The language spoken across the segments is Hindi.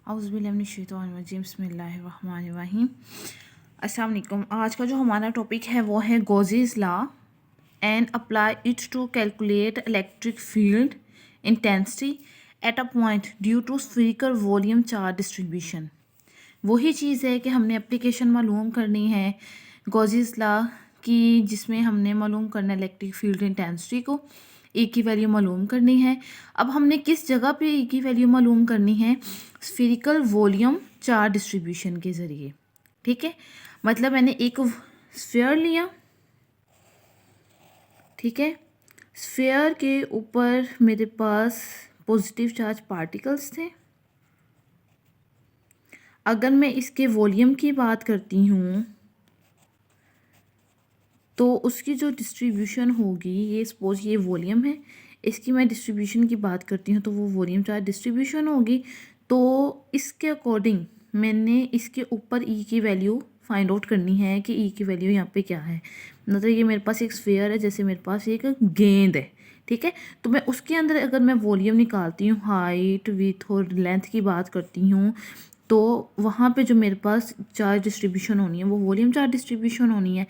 औज़ुबिल्लाहिमिनश्शैतानिर्रजीम बिस्मिल्लाहिर्रहमानिर्रहीम। अस्सलाम वालेकुम। आज का जो हमारा टॉपिक है वो है Gauss's law and apply it to calculate electric field intensity at a point due to spherical volume charge distribution. वही चीज़ है कि हमने एप्लीकेशन मालूम करनी है गॉसेस लॉ की, जिसमें हमने मालूम करना है इलेक्ट्रिक फील्ड इंटेंसिटी को, ए की वैल्यू मालूम करनी है। अब हमने किस जगह पे ए की वैल्यू मालूम करनी है? स्फीरिकल वॉल्यूम चार्ज डिस्ट्रीब्यूशन के ज़रिए। ठीक है, मतलब मैंने एक स्फीयर लिया, ठीक है, स्फीयर के ऊपर मेरे पास पॉजिटिव चार्ज पार्टिकल्स थे। अगर मैं इसके वॉल्यूम की बात करती हूँ तो उसकी जो डिस्ट्रीब्यूशन होगी, ये सपोज ये वॉल्यूम है, इसकी मैं डिस्ट्रीब्यूशन की बात करती हूँ तो वो वॉल्यूम चार्ज डिस्ट्रीब्यूशन होगी। तो इसके अकॉर्डिंग मैंने इसके ऊपर ई की वैल्यू फाइंड आउट करनी है कि ई की वैल्यू यहाँ पे क्या है। मतलब ये मेरे पास एक स्फीयर है, जैसे मेरे पास एक गेंद है, ठीक है, तो मैं उसके अंदर अगर मैं वॉल्यूम निकालती हूँ, हाइट विथ और लेंथ की बात करती हूँ, तो वहाँ पे जो मेरे पास चार्ज डिस्ट्रीब्यूशन होनी है वो वॉल्यूम चार्ज डिस्ट्रीब्यूशन होनी है।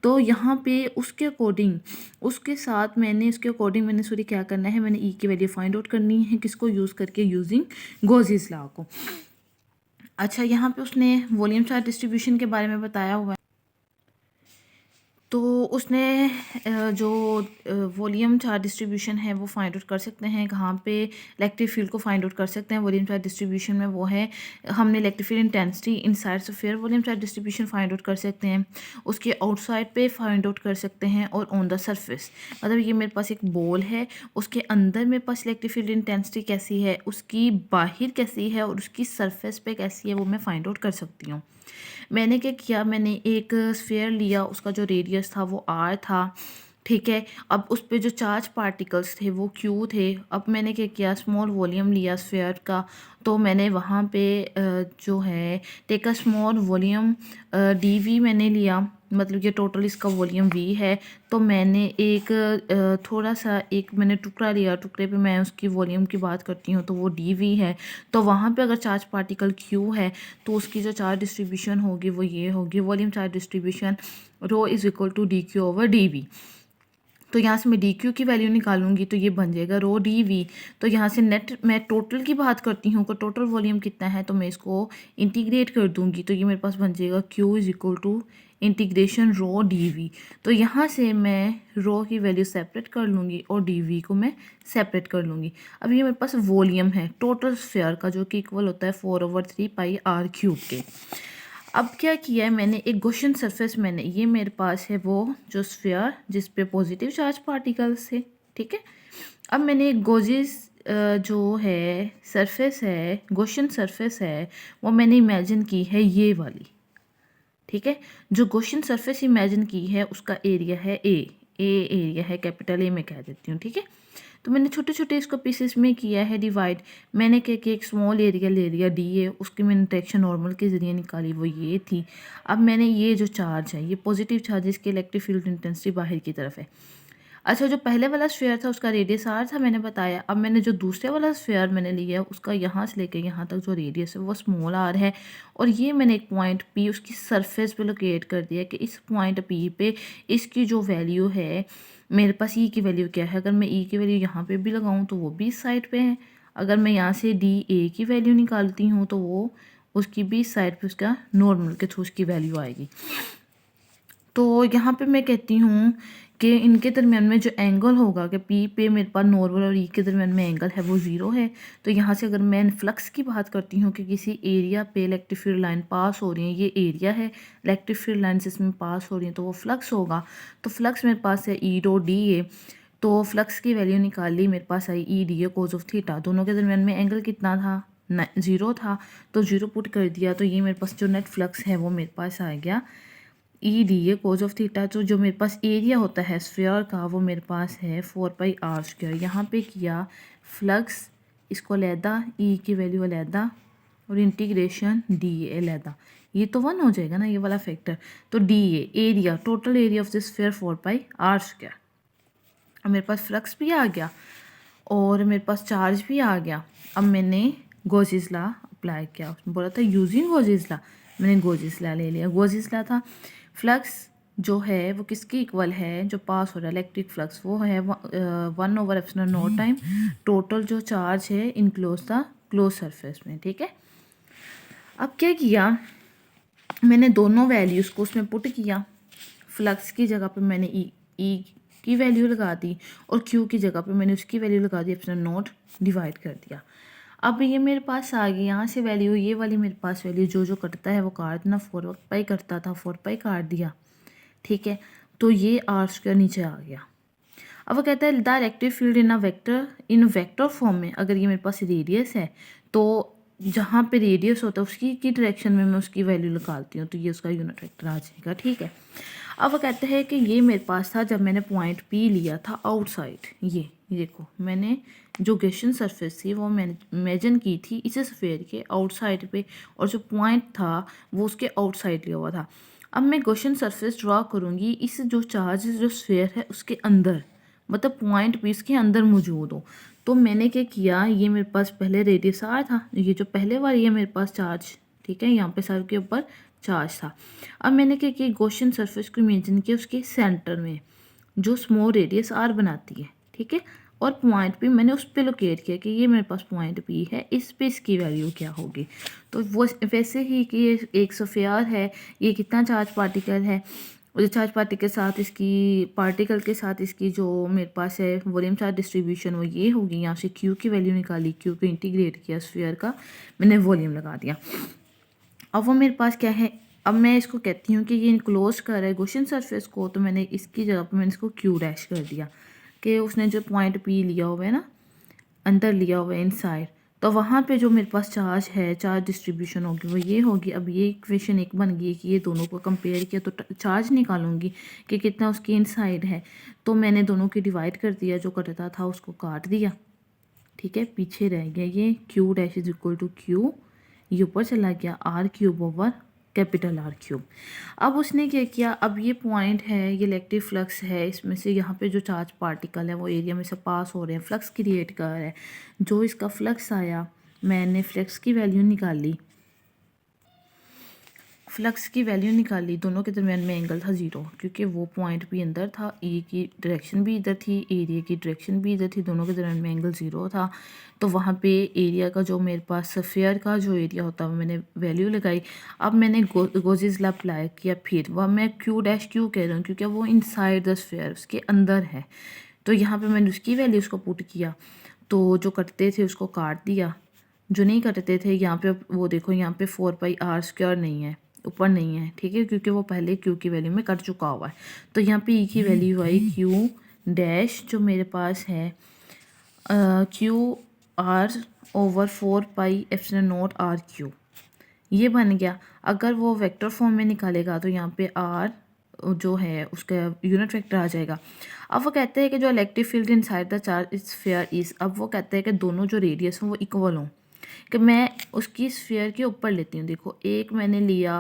तो यहाँ पे उसके अकॉर्डिंग, उसके साथ मैंने इसके अकॉर्डिंग मैंने सॉरी क्या करना है, मैंने ई की वैल्यू फाइंड आउट करनी है, किसको यूज़ करके, यूजिंग गॉसेस लॉ को। अच्छा, यहाँ पे उसने वॉल्यूम चार्ज डिस्ट्रीब्यूशन के बारे में बताया हुआ है। तो उसने जो वॉल्यूम चार्ज डिस्ट्रीब्यूशन है वो फाइंड आउट कर सकते हैं कहाँ पे, इलेक्ट्रिक फील्ड को फाइंड आउट कर सकते हैं वॉल्यूम चार्ज डिस्ट्रीब्यूशन में, वो है हमने electric field intensity inside sphere volume charge distribution find out कर सकते हैं, उसके आउटसाइड पे फाइंड आउट कर सकते हैं, और ऑन द सरफेस, मतलब ये मेरे पास एक बॉल है, उसके अंदर मेरे पास इलेक्ट्रिक फील्ड इंटेंसिटी कैसी है, उसकी बाहर कैसी है, और उसकी सरफेस पे कैसी है, वो मैं फाइंड आउट कर सकती हूँ। मैंने क्या किया, मैंने एक स्फीयर लिया, उसका जो रेडियस था वो आर था, ठीक है। अब उस पे जो चार्ज पार्टिकल्स थे वो क्यू थे। अब मैंने क्या किया, स्मॉल वॉल्यूम लिया स्फीयर का, तो मैंने वहाँ पे जो है take a small volume D V मैंने लिया, मतलब ये टोटल इसका वॉल्यूम वी है। तो मैंने एक थोड़ा सा एक मैंने टुकड़ा लिया, टुकड़े पे मैं उसकी वॉल्यूम की बात करती हूँ तो वो डी वी है। तो वहाँ पे अगर चार्ज पार्टिकल क्यू है तो उसकी जो चार्ज डिस्ट्रीब्यूशन होगी वो ये होगी, volume charge distribution rho is equal to D Q over D V. तो यहाँ से मैं डी क्यू की वैल्यू निकालूंगी तो ये बन जाएगा रो डी वी। तो यहाँ से नेट मैं टोटल की बात करती हूँ कि टोटल वॉल्यूम कितना है, तो मैं इसको इंटीग्रेट कर दूंगी तो ये मेरे पास बन जाएगा Q is equal to integration rho D V. तो यहाँ से मैं रो की वैल्यू सेपरेट कर लूँगी और डी वी को मैं सेपरेट कर लूँगी। अब ये मेरे पास वॉल्यूम है टोटल स्फीयर का, जो कि इक्वल होता है 4/3 पाई आर क्यूब के। अब क्या किया है मैंने, एक गॉसियन सरफेस मैंने, ये मेरे पास है वो जो स्फीयर जिस पे पॉजिटिव चार्ज पार्टिकल्स थे, ठीक है। अब मैंने एक गॉसियस जो है सरफेस है, गॉसियन सरफेस है, वो मैंने इमेजिन की है ये वाली, ठीक है। जो गॉसियन सरफेस इमेजिन की है उसका एरिया है ए एरिया है, कैपिटल ए मैं कह देती हूँ, ठीक है। तो मैंने छोटे छोटे इसको पीसेस में किया है डिवाइड। मैंने क्या किया, एक स्मॉल एरिया ले लिया डी ए, उसकी मैंने डायरेक्शन नॉर्मल के ज़रिए निकाली, वो ये थी। अब मैंने ये जो चार्ज है, ये पॉजिटिव चार्ज, इसकी इलेक्ट्रिक फील्ड इंटेंसिटी बाहर की तरफ है। अच्छा, जो पहले वाला स्फीयर था उसका रेडियस आर था, मैंने बताया। अब मैंने जो दूसरे वाला स्फीयर मैंने लिया उसका यहाँ से लेकर यहाँ तक जो रेडियस है वो स्मॉल आर है, और ये मैंने एक पॉइंट पी उसकी सरफेस पे लोकेट कर दिया कि इस पॉइंट पी पे इसकी जो वैल्यू है, मेरे पास ई की वैल्यू क्या है। अगर मैं ई की वैल्यू यहाँ पे भी लगाऊँ तो वो भी इस साइड पे है। अगर मैं यहाँ से डी ए की वैल्यू निकालती हूँ तो वो उसकी भी इस साइड पे उसका नॉर्मल के थ्रू उसकी वैल्यू आएगी। तो यहाँ पे मैं कहती हूँ कि इनके दरमियान में जो एंगल होगा कि पी पे मेरे पास नॉर्मल और ई के दरमियान में एंगल है वो ज़ीरो है। तो यहाँ से अगर मैं फ्लक्स की बात करती हूँ कि किसी एरिया पे इलेक्ट्रिक फील्ड लाइन पास हो रही है, ये एरिया है, इलेक्ट्रिक फील्ड लाइन इसमें पास हो रही है, तो वो फ्लक्स होगा। तो फ्लक्स मेरे पास है ई डॉट डी ए। तो फ्लक्स की वैल्यू निकाल ली, मेरे पास आई E D A cos of theta. दोनों के दरमियान में एंगल कितना था, ज़ीरो था, तो ज़ीरो पुट कर दिया। तो ये मेरे पास जो नेट फ्लक्स है वो मेरे पास आ गया E D A cos of theta. तो जो मेरे पास एरिया होता है स्फीयर का वो मेरे पास है 4πr²। यहाँ पे किया फ्लक्स, इसको अलहदा, ई की वैल्यू अलहदा, और इंटीग्रेशन डी ए अलहदा, ये तो 1 हो जाएगा ना ये वाला फैक्टर। तो D A area, total area of this sphere 4πr²। अब मेरे पास फ्लक्स भी आ गया और मेरे पास चार्ज भी आ गया। अब मैंने गॉसेस लॉ अप्लाई किया, उसने बोला था यूजिंग गोजेस लॉ, मैंने गोजेस लॉ ले लिया। गोजेस लॉ था फ्लक्स जो है वो किसके इक्वल है, जो पास हो रहा है इलेक्ट्रिक फ्लक्स वो है 1/ε0 टाइम टोटल जो चार्ज है इनक्लोज द क्लोज सरफेस में, ठीक है। अब क्या किया मैंने, दोनों वैल्यूज़ को उसमें पुट किया। फ्लक्स की जगह पे मैंने ई की वैल्यू लगा दी और क्यू की जगह पे मैंने उसकी वैल्यू लगा दी, ε0 डिवाइड कर दिया। अब ये मेरे पास आ गई यहाँ से वैल्यू, ये वाली मेरे पास वैल्यू जो कटता है वो काट देना, 4π करता था 4π काट दिया, ठीक है। तो ये r² नीचे आ गया। अब वो कहता है the electric field in vector form में, अगर ये मेरे पास रेडियस है तो जहाँ पे रेडियस होता है उसकी की डायरेक्शन में मैं उसकी वैल्यू निकालती हूँ, तो ये उसका यूनिट वेक्टर आ जाएगा, ठीक है। अब वो कहते हैं कि ये मेरे पास था जब मैंने पॉइंट P लिया था आउटसाइड, ये देखो मैंने जो गॉसियन सरफेस थी वो मैंने इमेजिन की थी इस स्फीयर के आउटसाइड पे, और जो पॉइंट था वो उसके आउटसाइड लिया हुआ था। अब मैं गॉसियन सरफेस ड्रॉ करूँगी इस जो चार्ज जो स्फीयर है उसके अंदर, मतलब पॉइंट P इसके अंदर मौजूद हो। तो मैंने क्या किया, ये मेरे पास पहले रेडियस आर था, ये जो पहले वाली है मेरे पास चार्ज, ठीक है, यहाँ पे सर के ऊपर चार्ज था। अब मैंने क्या किया, गॉसियन सरफेस को इमेजिन किया उसके सेंटर में जो स्मॉल रेडियस आर बनाती है, ठीक है, और पॉइंट P मैंने उस पर लोकेट किया कि ये मेरे पास पॉइंट P है, इस पे इसकी वैल्यू क्या होगी। तो वो वैसे ही कि ये एक स्फीयर है, ये कितना चार्ज पार्टिकल है, और चार्ज पार्टिकल के साथ इसकी जो मेरे पास है वॉल्यूम चार्ज डिस्ट्रीब्यूशन वो ये होगी। यहाँ से Q की वैल्यू निकाली, Q को इंटीग्रेट किया स्फीयर का, मैंने वॉल्यूम लगा दिया। अब वो मेरे पास क्या है, अब मैं इसको कहती हूँ कि ये इनक्लोज कर रहा है गॉसियन सरफेस को, तो मैंने इसकी जगह पर मैंने इसको Q डैश कर दिया कि उसने जो पॉइंट P लिया हुआ है ना, अंदर लिया हुआ है इनसाइड, तो वहाँ पे जो मेरे पास चार्ज है, चार्ज डिस्ट्रीब्यूशन होगी वो ये होगी। अब ये इक्वेशन एक बन गई कि ये दोनों को कंपेयर किया तो चार्ज निकालूंगी कि कितना उसकी इनसाइड है, तो मैंने दोनों की डिवाइड कर दिया, जो कटता था उसको काट दिया, ठीक है। पीछे रह गया ये Q dash is equal to Q, ये ऊपर चला गया R³ ओवर कैपिटल R³। अब उसने क्या किया, अब ये पॉइंट है, ये इलेक्ट्रिक फ्लक्स है, इसमें से यहाँ पे जो चार्ज पार्टिकल है वो एरिया में से पास हो रहे हैं, फ्लक्स क्रिएट कर रहा है। जो इसका फ्लक्स आया मैंने फ्लक्स की वैल्यू निकाली, दोनों के दरमियान में एंगल था 0, क्योंकि वो पॉइंट भी अंदर था, E की डायरेक्शन भी इधर थी, एरिया की डायरेक्शन भी इधर थी, दोनों के दरमियान में एंगल 0 था। तो वहाँ पे एरिया का जो मेरे पास स्फीयर का जो एरिया होता है वो मैंने वैल्यू लगाई। अब मैंने गोजेस लॉ अप्लाई किया, फिर वह मैं Q डैश क्यों कह रहा हूँ, क्योंकि वो इनसाइड द स्फीयर उसके अंदर है। तो यहाँ पर मैंने उसकी वैल्यू उसको पुट किया, तो जो कटते थे उसको काट दिया, जो नहीं कटते थे यहाँ पे वो देखो यहाँ पे 4πr² नहीं है, ऊपर नहीं है, ठीक है, क्योंकि वो पहले Q की वैल्यू में कट चुका हुआ है। तो यहाँ पे E की वैल्यू आई Q डैश जो मेरे पास है QR ओवर 4πε0 RQ, ये बन गया। अगर वो वेक्टर फॉर्म में निकालेगा तो यहाँ पे R जो है उसका यूनिट वेक्टर आ जाएगा। अब वो कहते हैं कि जो electric field inside the charge sphere is, अब वो कहते हैं कि दोनों जो रेडियस हों वो इक्वल हों, कि मैं उसकी स्फीयर के ऊपर लेती हूँ। देखो एक मैंने लिया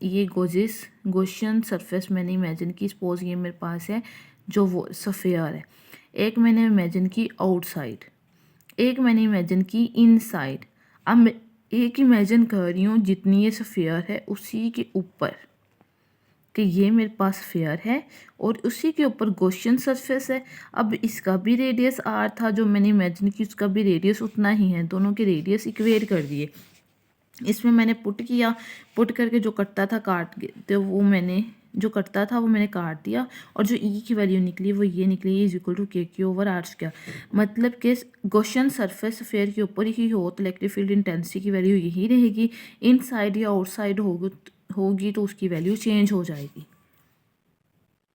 ये गॉसियन सरफेस मैंने इमेजिन की, सपोज ये मेरे पास है जो वो स्फीयर है, एक मैंने इमेजिन की आउटसाइड, एक मैंने इमेजिन की इनसाइड। अब मैं एक इमेजिन कर रही हूँ जितनी ये स्फीयर है उसी के ऊपर, कि ये मेरे पास स्फीयर है और उसी के ऊपर गॉसियन सरफेस है। अब इसका भी रेडियस R था जो मैंने इमेजिन की, उसका भी रेडियस उतना ही है, दोनों के रेडियस इक्वेट कर दिए। इसमें मैंने पुट किया, पुट करके जो कटता था काट तो वो मैंने जो कटता था वो मैंने काट दिया, और जो E की वैल्यू निकली वो ये निकली is equal to KQ over R²। मतलब कि गॉसियन सरफेस स्फीयर के ऊपर ही हो तो इलेक्ट्रिक फील्ड इंटेंसिटी की वैल्यू यही रहेगी, इनसाइड या आउटसाइड होगी तो उसकी वैल्यू चेंज हो जाएगी।